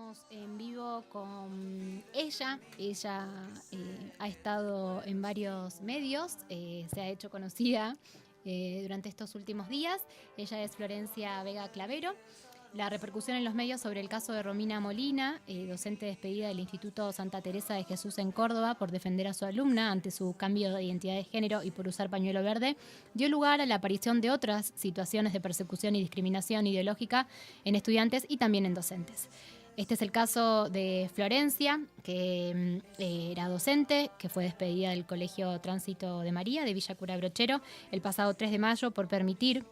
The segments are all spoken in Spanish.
Estamos en vivo con ella. Ella ha estado en varios medios, se ha hecho conocida durante estos últimos días. Ella es Florencia Vega Clavero. La repercusión en los medios sobre el caso de Romina Molina, docente despedida del Instituto Santa Teresa de Jesús en Córdoba por defender a su alumna ante su cambio de identidad de género y por usar pañuelo verde, dio lugar a la aparición de otras situaciones de persecución y discriminación ideológica en estudiantes y también en docentes. Este es el caso de Florencia, que era docente, que fue despedida del Colegio Tránsito de María de Villa Cura Brochero el pasado 3 de mayo por permitir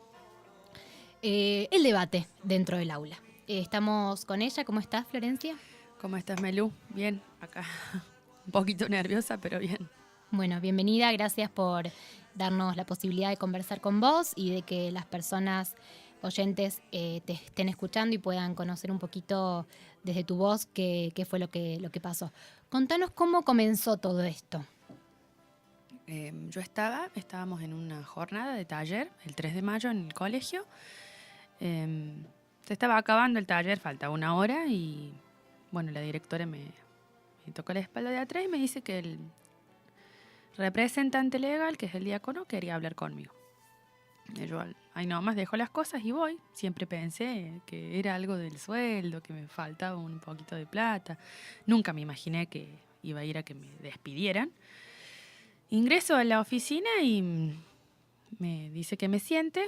el debate dentro del aula. Estamos con ella. ¿Cómo estás, Florencia? ¿Cómo estás, Melu? Bien, acá un poquito nerviosa, pero bien. Bueno, bienvenida. Gracias por darnos la posibilidad de conversar con vos y de que las personas oyentes te estén escuchando y puedan conocer un poquito desde tu voz qué fue lo que pasó. Contanos cómo comenzó todo esto. Estábamos en una jornada de taller el 3 de mayo en el colegio. Se estaba acabando el taller, faltaba una hora y bueno, la directora me tocó la espalda de atrás y me dice que el representante legal, que es el diácono, quería hablar conmigo. Y yo ahí nomás dejo las cosas y voy. Siempre pensé que era algo del sueldo, que me faltaba un poquito de plata. Nunca me imaginé que iba a ir a que me despidieran. Ingreso a la oficina y me dice que me siento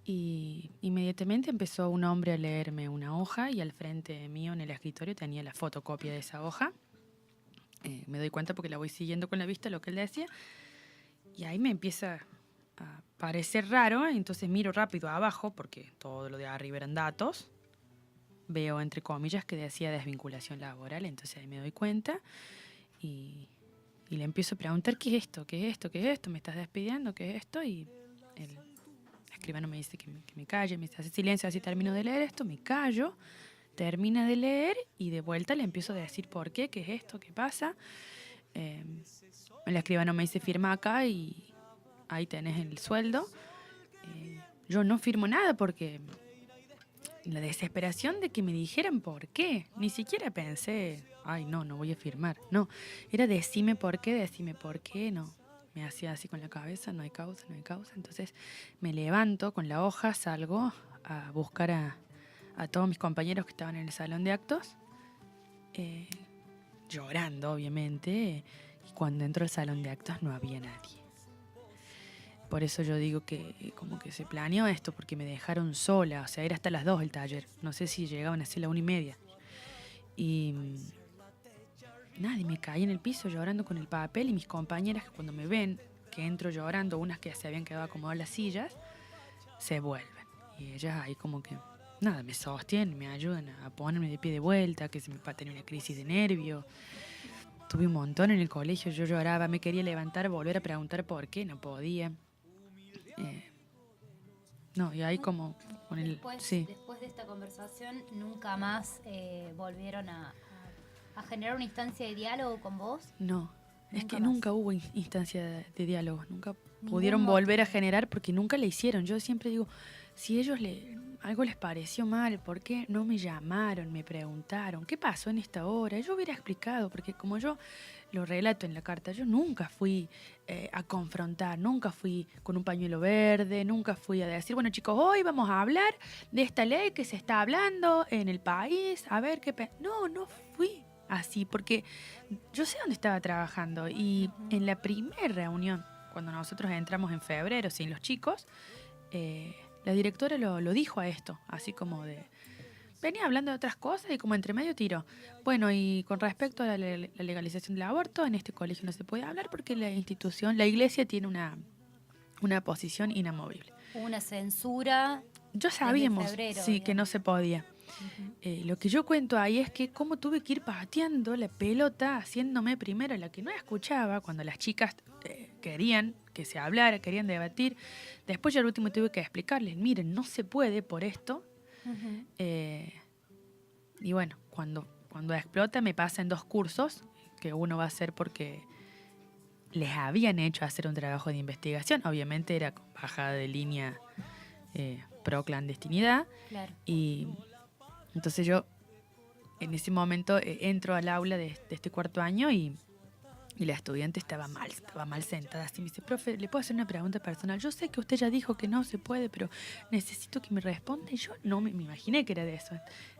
y inmediatamente empezó un hombre a leerme una hoja y al frente mío en el escritorio tenía la fotocopia de esa hoja. Me doy cuenta porque la voy siguiendo con la vista lo que él decía y ahí me empieza a parecer raro, entonces miro rápido abajo porque todo lo de arriba eran datos. Veo entre comillas que decía desvinculación laboral, entonces ahí me doy cuenta y le empiezo a preguntar ¿qué es esto? ¿Qué es esto? ¿Qué es esto? ¿Me estás despidiendo? ¿Qué es esto? Y el escribano me dice que me calle, me hace silencio, así termino de leer esto, me callo, termina de leer y de vuelta le empiezo a decir por qué, qué es esto, qué pasa. El escribano me dice firma acá y ahí tenés el sueldo. Yo no firmo nada porque la desesperación de que me dijeran por qué, ni siquiera pensé, ay no voy a firmar, no, era decime por qué, no. Me hacía así con la cabeza, no hay causa, entonces me levanto con la hoja, salgo a buscar a todos mis compañeros que estaban en el salón de actos, llorando obviamente, y cuando entro al salón de actos no había nadie. Por eso yo digo que como que se planeó esto, porque me dejaron sola, o sea, era hasta las 2 el taller, no sé si llegaban a ser la 1:30. Y nada, y me caí en el piso llorando con el papel y mis compañeras que cuando me ven que entro llorando, unas que se habían quedado acomodadas las sillas, se vuelven. Y ellas ahí como que, nada, me sostienen, me ayudan a ponerme de pie de vuelta, que se me va a tener una crisis de nervio. Tuve un montón en el colegio, yo lloraba, me quería levantar, volver a preguntar por qué, no podía. No, y ahí como con el... Sí. Después de esta conversación, ¿nunca más volvieron a generar una instancia de diálogo con vos? No, es que más. nunca hubo instancia de diálogo, nunca pudieron volver a generar porque nunca le hicieron. Yo siempre digo, si ellos algo les pareció mal, ¿por qué no me llamaron, me preguntaron? ¿Qué pasó en esta hora? Yo hubiera explicado, porque como yo lo relato en la carta, yo nunca fui a confrontar, nunca fui con un pañuelo verde, nunca fui a decir, bueno chicos, hoy vamos a hablar de esta ley que se está hablando en el país, a ver qué... No fui así, porque yo sé dónde estaba trabajando y en la primera reunión, cuando nosotros entramos en febrero sin los chicos, la directora lo dijo a esto, así como de... Venía hablando de otras cosas y como entre medio tiró. Bueno, y con respecto a la legalización del aborto, en este colegio no se puede hablar porque la institución, la iglesia tiene una posición inamovible. Una censura. Yo sabíamos, febrero, sí, que no se podía. Lo que yo cuento ahí es que cómo tuve que ir pateando la pelota, haciéndome primero la que no escuchaba, cuando las chicas querían que se hablara, querían debatir. Después ya al último tuve que explicarles, miren, no se puede por esto. Y bueno, cuando explota me pasa en 2 cursos, que uno va a hacer porque les habían hecho hacer un trabajo de investigación. Obviamente era con bajada de línea pro clandestinidad. Claro. Y entonces yo en ese momento entro al aula de este cuarto año y la estudiante estaba mal sentada. Así me dice, profe, ¿le puedo hacer una pregunta personal? Yo sé que usted ya dijo que no se puede, pero necesito que me responda. Y yo no me imaginé que era de eso.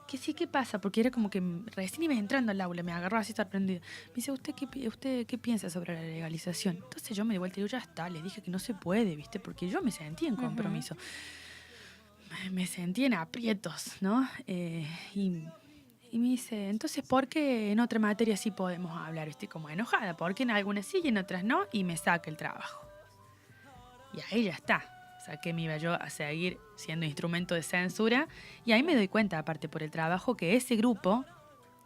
Que sí, ¿qué pasa? Porque era como que recién iba entrando al aula, me agarró así sorprendida. Me dice, ¿usted qué piensa sobre la legalización? Entonces yo me di vuelta y digo, ya está, les dije que no se puede, ¿viste? Porque yo me sentí en compromiso. Me sentí en aprietos, ¿no? Y me dice, entonces, ¿por qué en otra materia sí podemos hablar? Estoy como enojada, porque en algunas sí y en otras no, y me saca el trabajo. Y ahí ya está. O sea, que me iba yo a seguir siendo instrumento de censura. Y ahí me doy cuenta, aparte por el trabajo, que ese grupo,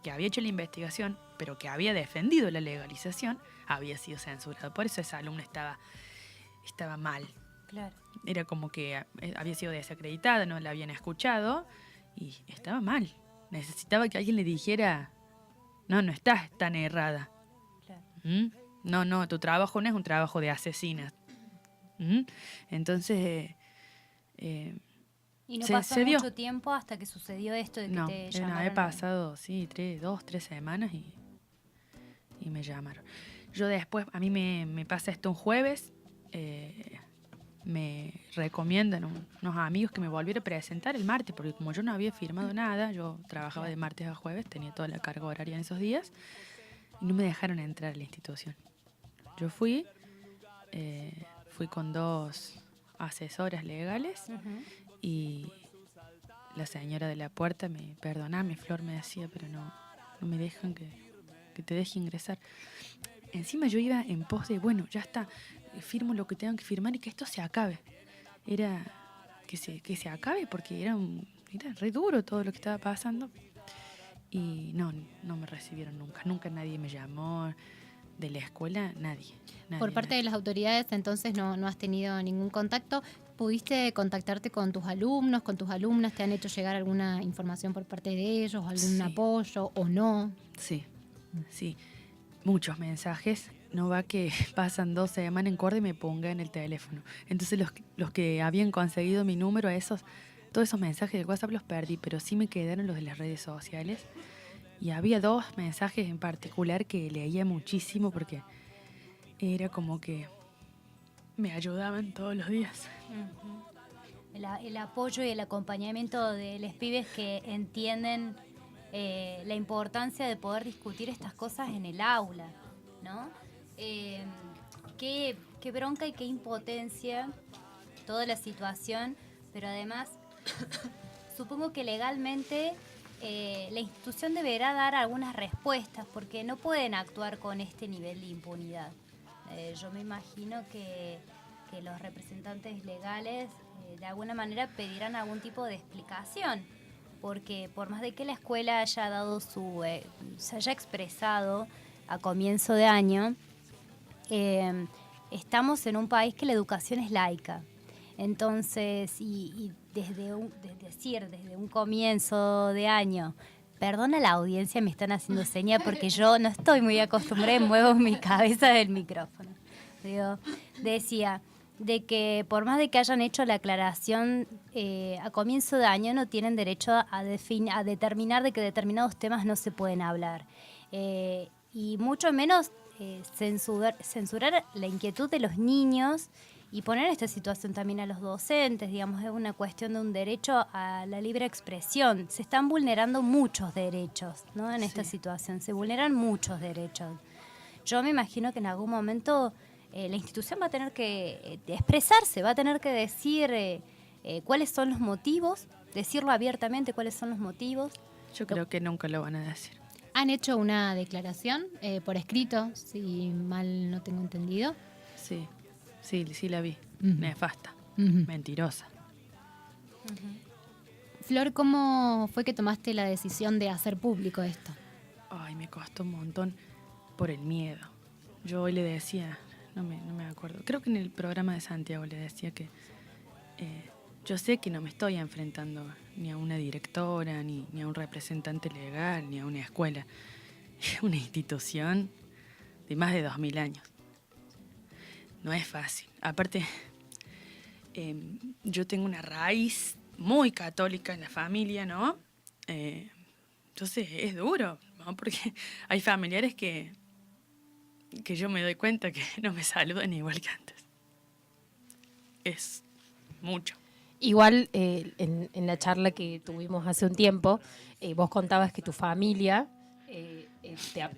que había hecho la investigación, pero que había defendido la legalización, había sido censurado. Por eso esa alumna estaba mal. Claro. Era como que había sido desacreditada, no la habían escuchado, y estaba mal. Necesitaba que alguien le dijera, no estás tan errada. Claro. No, tu trabajo no es un trabajo de asesina. Entonces, Y no se pasó dio. mucho tiempo hasta que sucedió esto de que te llamaron. No, he pasado, sí, 2-3 semanas y me llamaron. Yo después, a mí me pasa esto un jueves, me recomiendan unos amigos que me volviera a presentar el martes, porque como yo no había firmado nada, yo trabajaba de martes a jueves, tenía toda la carga horaria en esos días, y no me dejaron entrar a la institución. Yo fui con 2 asesoras legales y la señora de la puerta perdoname, Flor, me decía, pero no me dejan que te deje ingresar. Encima yo iba en pos de, bueno, ya está, firmo lo que tengan que firmar y que esto se acabe. Era que se acabe porque era re duro todo lo que estaba pasando. Y no me recibieron nunca nadie me llamó de la escuela, nadie. Por parte de las autoridades, entonces, no has tenido ningún contacto. ¿Pudiste contactarte con tus alumnos, con tus alumnas? ¿Te han hecho llegar alguna información por parte de ellos, algún apoyo o no? Sí, muchos mensajes. No va que pasan 2 semanas en corte y me ponga en el teléfono. Entonces los que habían conseguido mi número, todos esos mensajes de WhatsApp los perdí, pero sí me quedaron los de las redes sociales. Y había 2 mensajes en particular que leía muchísimo porque era como que me ayudaban todos los días. El apoyo y el acompañamiento de los pibes que entienden la importancia de poder discutir estas cosas en el aula, ¿no? Qué bronca y qué impotencia toda la situación, pero además supongo que legalmente la institución deberá dar algunas respuestas porque no pueden actuar con este nivel de impunidad. Yo me imagino que los representantes legales de alguna manera pedirán algún tipo de explicación, porque por más de que la escuela haya dado se haya expresado a comienzo de año, estamos en un país que la educación es laica. Entonces, y desde un comienzo de año, perdona la audiencia, me están haciendo señas porque yo no estoy muy acostumbrada, muevo mi cabeza del micrófono. Decía de que por más de que hayan hecho la aclaración a comienzo de año, no tienen derecho a determinar de que determinados temas no se pueden hablar. Y mucho menos censurar la inquietud de los niños y poner esta situación también a los docentes. Digamos, es una cuestión de un derecho a la libre expresión. Se están vulnerando muchos derechos, ¿no? En esta situación se vulneran muchos derechos. Yo me imagino que en algún momento la institución va a tener que expresarse, va a tener que decir cuáles son los motivos, decirlo abiertamente cuáles son los motivos. Yo creo que nunca lo van a decir. ¿Han hecho una declaración por escrito, si mal no tengo entendido? Sí la vi. Nefasta, mentirosa. Flor, ¿cómo fue que tomaste la decisión de hacer público esto? Ay, me costó un montón por el miedo. Yo hoy le decía, no me acuerdo, creo que en el programa de Santiago le decía que yo sé que no me estoy enfrentando ni a una directora, ni a un representante legal, ni a una escuela. Es una institución de más de 2000 años. No es fácil. Aparte, yo tengo una raíz muy católica en la familia, ¿no? Entonces es duro, ¿no? Porque hay familiares que yo me doy cuenta que no me saludan igual que antes. Es mucho. Igual, en la charla que tuvimos hace un tiempo, vos contabas que tu familia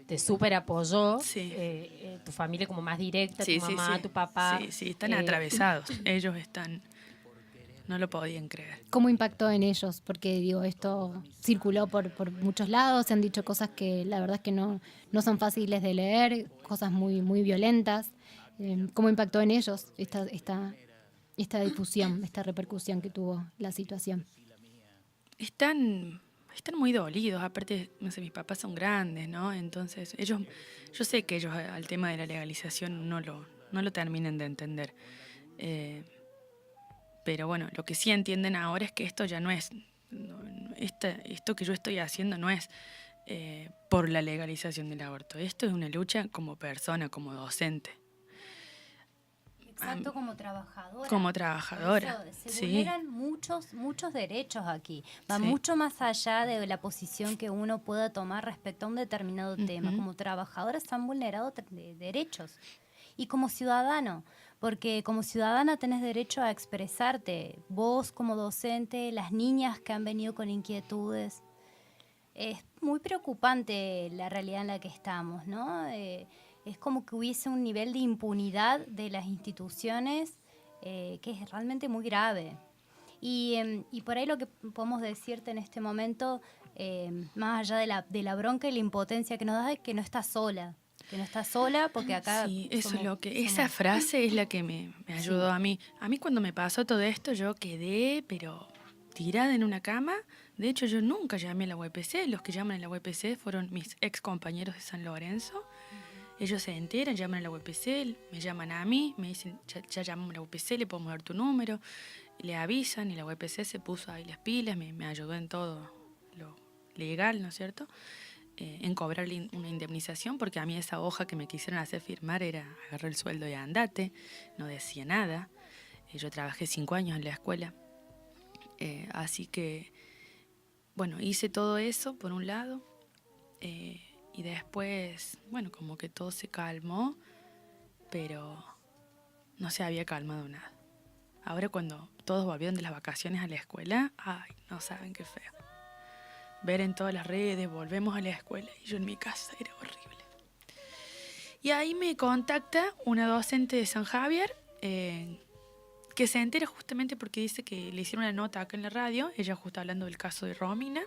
te súper apoyó, Sí. Tu familia como más directa, Sí, tu sí, mamá, sí. tu papá. Sí, están atravesados. Ellos están... No lo podían creer. ¿Cómo impactó en ellos? Porque digo, esto circuló por muchos lados, se han dicho cosas que la verdad es que no son fáciles de leer, cosas muy violentas. ¿Cómo impactó en ellos esta difusión, esta repercusión que tuvo la situación? Están muy dolidos, aparte, no sé, mis papás son grandes, ¿no? Entonces, yo sé que ellos al tema de la legalización no lo terminan de entender. Pero bueno, lo que sí entienden ahora es que esto ya no es, esto que yo estoy haciendo no es por la legalización del aborto. Esto es una lucha como persona, como docente. Exacto, como trabajadora. Como trabajadora, Por eso se sí. vulneran muchos derechos aquí. Va Sí. mucho más allá de la posición que uno pueda tomar respecto a un determinado tema. Como trabajadora están vulnerados derechos. Y como ciudadano, porque como ciudadana tenés derecho a expresarte. Vos como docente, las niñas que han venido con inquietudes. Es muy preocupante la realidad en la que estamos, ¿no? Es como que hubiese un nivel de impunidad de las instituciones que es realmente muy grave. Y por ahí lo que podemos decirte en este momento, más allá de la bronca y la impotencia que nos da, es que no estás sola. Que no estás sola porque acá... Sí, eso es lo que... Esa frase es la que me ayudó a mí. A mí cuando me pasó todo esto, yo quedé, pero tirada en una cama. De hecho, yo nunca llamé a la UPC. Los que llaman a la UPC fueron mis ex compañeros de San Lorenzo. Ellos se enteran, llaman a la UPC, me llaman a mí, me dicen, ya llamamos a la UPC, le podemos dar tu número. Le avisan y la UPC se puso ahí las pilas, me ayudó en todo lo legal, ¿no es cierto?, en cobrar una indemnización, porque a mí esa hoja que me quisieron hacer firmar era agarrar el sueldo y andate, no decía nada. Yo trabajé 5 años en la escuela, así que, bueno, hice todo eso por un lado, y después, bueno, como que todo se calmó, pero no se había calmado nada. Ahora cuando todos volvieron de las vacaciones a la escuela, ay, no saben qué feo. Ver en todas las redes, volvemos a la escuela, y yo en mi casa, era horrible. Y ahí me contacta una docente de San Javier, que se entera justamente porque dice que le hicieron una nota acá en la radio, ella justo hablando del caso de Romina.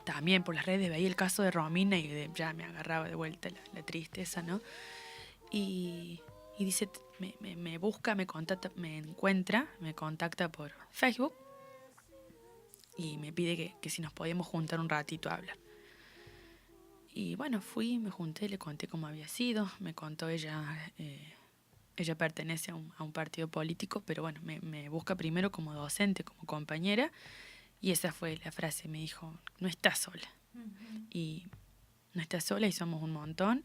También por las redes veía el caso de Romina y ya me agarraba de vuelta la tristeza, ¿no? Y dice, me busca, me contacta, me contacta por Facebook. Y me pide que si nos podíamos juntar un ratito a hablar. Y bueno, fui, me junté, le conté cómo había sido. Me contó ella pertenece a un partido político, pero bueno, me busca primero como docente, como compañera. Y esa fue la frase, me dijo, no estás sola. Y no estás sola y somos un montón.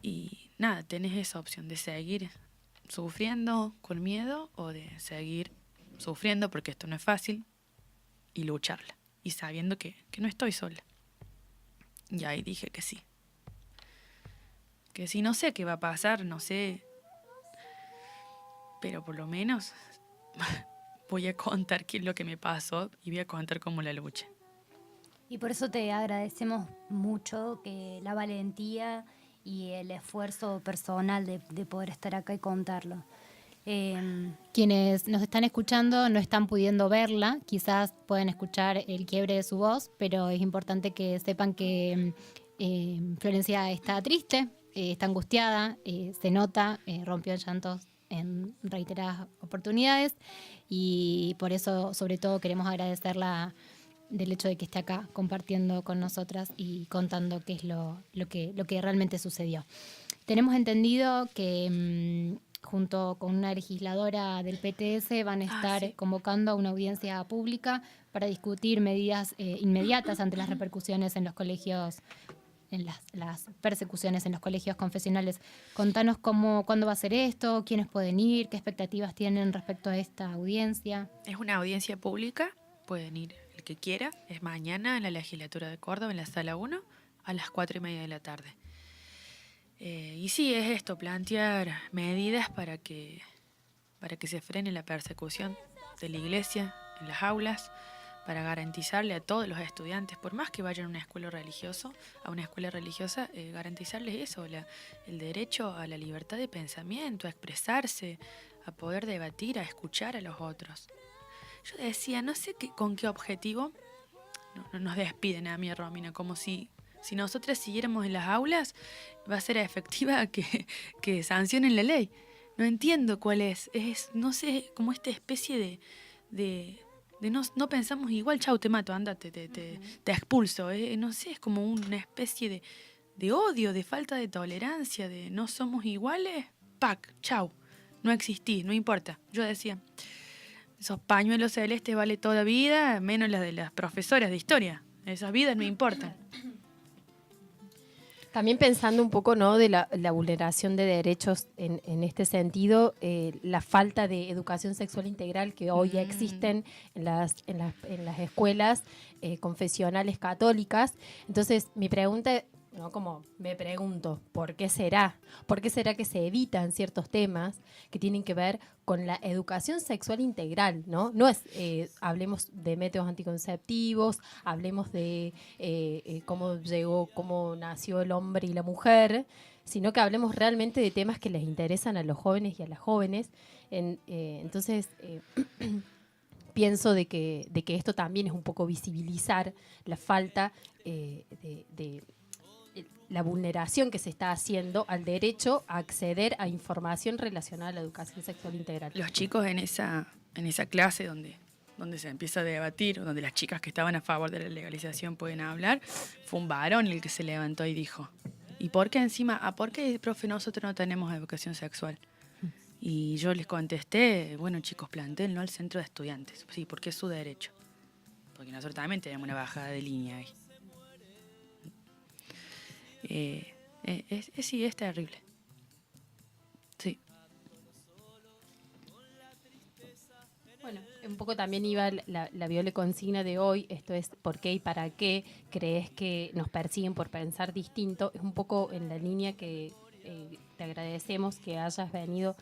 Y nada, tenés esa opción de seguir sufriendo con miedo o de seguir sufriendo, porque esto no es fácil, y lucharla, y sabiendo que no estoy sola. Y ahí dije que sí. Que sí, no sé qué va a pasar, no sé, pero por lo menos voy a contar qué es lo que me pasó y voy a contar cómo la lucha. Y por eso te agradecemos mucho que la valentía y el esfuerzo personal de poder estar acá y contarlo. Quienes nos están escuchando no están pudiendo verla, quizás pueden escuchar el quiebre de su voz, pero es importante que sepan que Florencia está triste, está angustiada, se nota, rompió en llantos en reiteradas oportunidades, y por eso sobre todo queremos agradecerla del hecho de que esté acá compartiendo con nosotras y contando qué es lo que realmente sucedió. Tenemos entendido que junto con una legisladora del PTS van a estar convocando a una audiencia pública para discutir medidas inmediatas ante las repercusiones en los colegios, en las persecuciones en los colegios confesionales. Contanos cuándo va a ser esto, quiénes pueden ir, qué expectativas tienen respecto a esta audiencia. Es una audiencia pública, pueden ir el que quiera, es mañana en la legislatura de Córdoba, en la sala 1, a las 4:30 de la tarde. Y sí, es esto, plantear medidas para que se frene la persecución de la iglesia en las aulas, para garantizarle a todos los estudiantes, por más que vayan a una escuela religiosa, garantizarles eso, el derecho a la libertad de pensamiento, a expresarse, a poder debatir, a escuchar a los otros. Yo decía, no sé con qué objetivo no nos despiden a mí y a Romina, como si nosotras siguiéramos en las aulas, va a ser efectiva que sancionen la ley. No entiendo cuál es. No sé, como esta especie de no pensamos igual, chau, te mato, andate, te expulso. No sé, es como una especie de odio, de falta de tolerancia, de no somos iguales, pac, chau, no existís, no importa. Yo decía, esos pañuelos celestes vale toda vida, menos las de las profesoras de historia. Esas vidas no importan. También pensando un poco, ¿no?, de la vulneración de derechos en este sentido, la falta de educación sexual integral que hoy existen en las escuelas confesionales católicas. Entonces, mi pregunta, ¿no?, como me pregunto, ¿por qué será? ¿Por qué será que se evitan ciertos temas que tienen que ver con la educación sexual integral, ¿no? No es, hablemos de métodos anticonceptivos, hablemos de cómo nació el hombre y la mujer, sino que hablemos realmente de temas que les interesan a los jóvenes y a las jóvenes. Entonces, pienso de que esto también es un poco visibilizar la falta de la vulneración que se está haciendo al derecho a acceder a información relacionada a la educación sexual integral. Los chicos en esa clase donde se empieza a debatir, donde las chicas que estaban a favor de la legalización pueden hablar, fue un varón el que se levantó y dijo, ¿y por qué encima, por qué, profe, nosotros no tenemos educación sexual? Y yo les contesté, bueno, chicos, plantéenlo al centro de estudiantes. Sí, porque es su derecho. Porque nosotros también tenemos una bajada de línea ahí. Sí, es terrible. Sí. Bueno, un poco también iba la Viole consigna de hoy, esto es ¿por qué y para qué crees que nos persiguen por pensar distinto? Es un poco en la línea que te agradecemos que hayas venido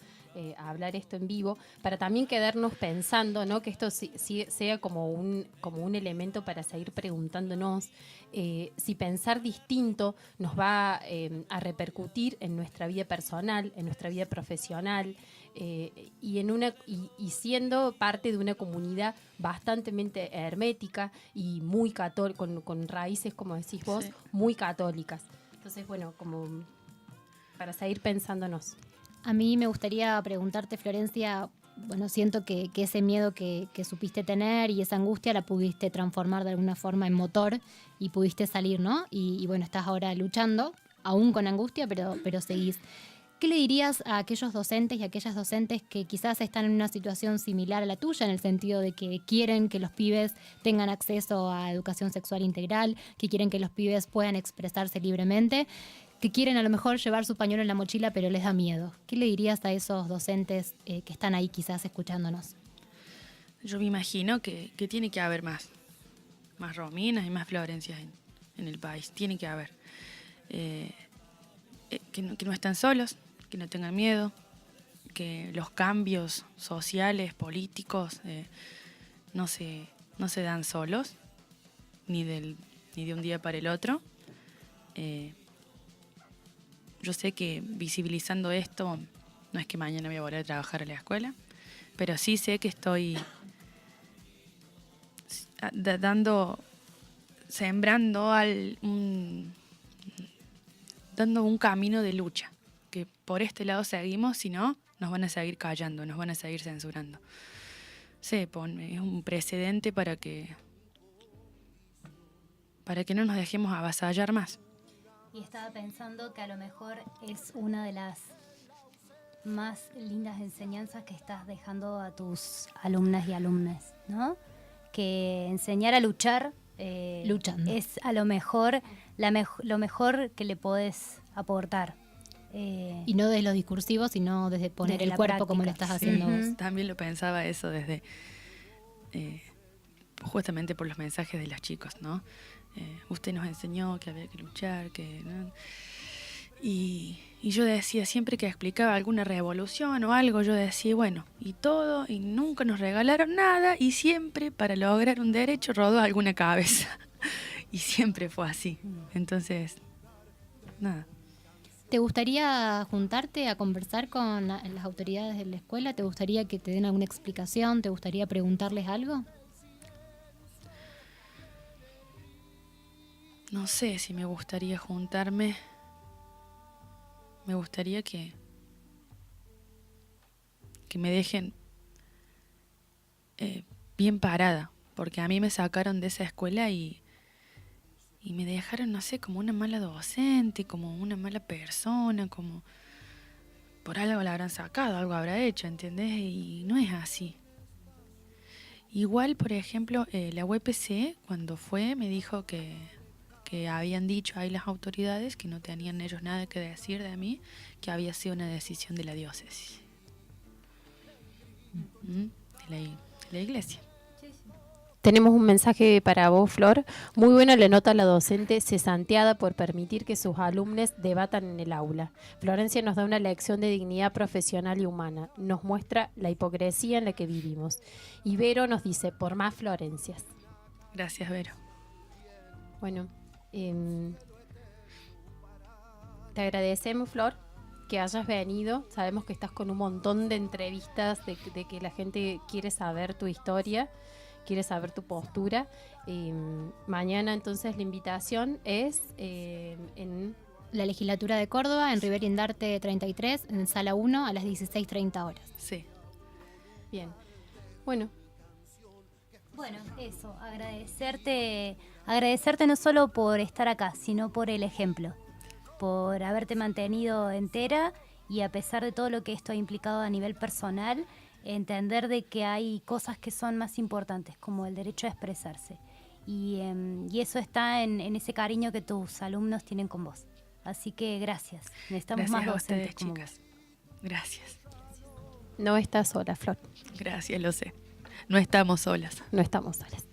a hablar esto en vivo, para también quedarnos pensando, ¿no?, que esto sea como un elemento para seguir preguntándonos si pensar distinto nos va a repercutir en nuestra vida personal, en nuestra vida profesional, y siendo parte de una comunidad bastante hermética y muy católica, con raíces, como decís vos, sí, muy católicas. Entonces, bueno, como para seguir pensándonos. A mí me gustaría preguntarte, Florencia, bueno, siento que ese miedo que supiste tener y esa angustia la pudiste transformar de alguna forma en motor y pudiste salir, ¿no? Y bueno, estás ahora luchando, aún con angustia, pero seguís. ¿Qué le dirías a aquellos docentes y a aquellas docentes que quizás están en una situación similar a la tuya, en el sentido de que quieren que los pibes tengan acceso a educación sexual integral, que quieren que los pibes puedan expresarse libremente, que quieren a lo mejor llevar su pañuelo en la mochila pero les da miedo? ¿Qué le dirías a esos docentes que están ahí quizás escuchándonos? Yo me imagino que tiene que haber más Rominas y más Florencias en el país. Tiene que haber. Que no están solos, que no tengan miedo, que los cambios sociales, políticos, no se dan solos, ni de un día para el otro. Yo sé que visibilizando esto, no es que mañana voy a volver a trabajar a la escuela, pero sí sé que estoy sembrando dando un camino de lucha, que por este lado seguimos, si no, nos van a seguir callando, nos van a seguir censurando. Es un precedente para que no nos dejemos avasallar más. Y estaba pensando que a lo mejor es una de las más lindas enseñanzas que estás dejando a tus alumnas y alumnos, ¿no? Que enseñar a luchar luchando es a lo mejor lo mejor que le podés aportar. Y no desde lo discursivo, sino desde poner desde el la cuerpo práctica, como lo estás haciendo vos. También lo pensaba eso desde justamente por los mensajes de los chicos, ¿no? Usted nos enseñó que había que luchar, que ¿no? Y yo decía, siempre que explicaba alguna revolución o algo, yo decía, bueno, y todo, y nunca nos regalaron nada, y siempre para lograr un derecho rodó alguna cabeza. Y siempre fue así. Entonces, nada. ¿Te gustaría juntarte a conversar con las autoridades de la escuela? ¿Te gustaría que te den alguna explicación? ¿Te gustaría preguntarles algo? No sé si me gustaría juntarme. Me gustaría que me dejen bien parada, porque a mí me sacaron de esa escuela y me dejaron, no sé, como una mala docente, como una mala persona, como por algo la habrán sacado, algo habrá hecho, ¿entendés? Y no es así. Igual, por ejemplo, la UPC cuando fue me dijo que habían dicho ahí las autoridades que no tenían ellos nada que decir de mí, que había sido una decisión de la diócesis. De la iglesia. Tenemos un mensaje para vos, Flor. Muy buena le nota a la docente cesanteada por permitir que sus alumnos debatan en el aula. Florencia nos da una lección de dignidad profesional y humana. Nos muestra la hipocresía en la que vivimos. Y Vero nos dice, por más Florencias. Gracias, Vero. Bueno, te agradecemos, Flor, que hayas venido. Sabemos que estás con un montón de entrevistas, de que la gente quiere saber tu historia, quiere saber tu postura. Mañana entonces la invitación es en La Legislatura de Córdoba, en Rivera Indarte 33, en Sala 1, a las 16:30 horas. Sí. Bien. Bueno, eso, agradecerte no solo por estar acá, sino por el ejemplo, por haberte mantenido entera y a pesar de todo lo que esto ha implicado a nivel personal, entender de que hay cosas que son más importantes, como el derecho a expresarse. Y eso está en ese cariño que tus alumnos tienen con vos. Así que gracias. Necesitamos Gracias más a docentes ustedes, como chicas. Gracias. no estás sola, Flor. Gracias, lo sé. No estamos solas. No estamos solas.